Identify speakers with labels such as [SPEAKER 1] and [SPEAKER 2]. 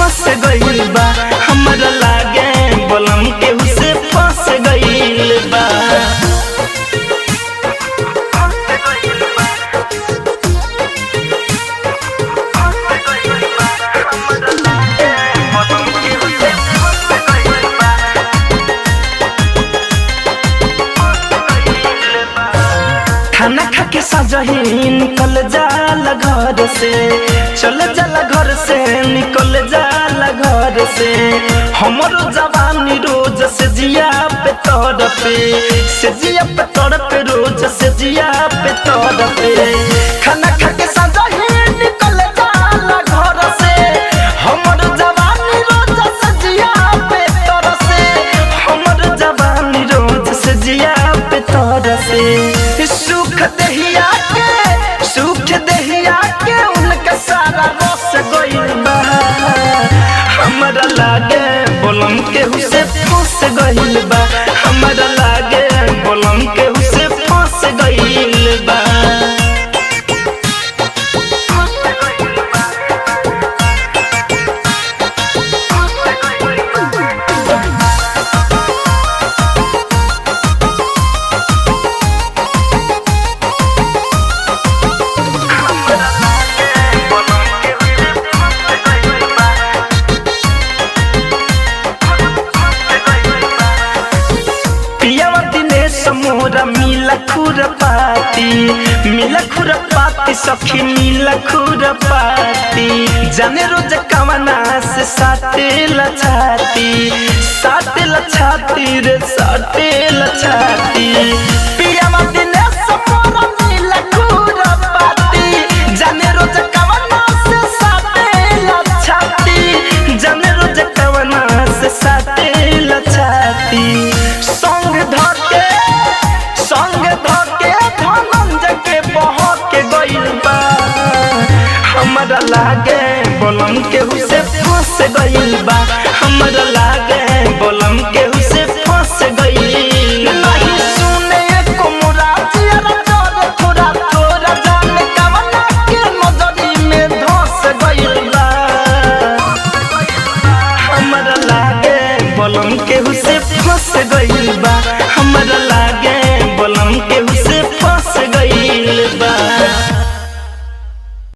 [SPEAKER 1] फंस गइल बा हमरा लागे बलम केहू से फंस गइल बा। खाना खा के सजही निकल जाला घर से, चल जाला घर से निकल जाला घर से। हमरो जवानी रोज से जिया पे तड़पे, से जिया पे तड़पे रोज से जिया पे तड़पे। खाना खा के सजही निकल जाला घर से, हमरो जवानी रोज से जिया पे तरसे, हमरो जवानी रोज से जिया पे तरसे। सुख दहिया के उनका सारा रस गइल बा हमरा लागे बलम केहू से फंस गइल बा हमरा लागे बलम केहू से फंस गइल बा। मोरा मिला खुरपाती सखी मिला खुरपाती, जाने रोज कवना से साटेला छाती रे साटेला छाती। पियावा दिनेश मोरा मिला खुरपाती, जाने रोज कवना से साटेला छाती, जाने रोज कवना से साटेला छाती। हमरा लागे बलम केहू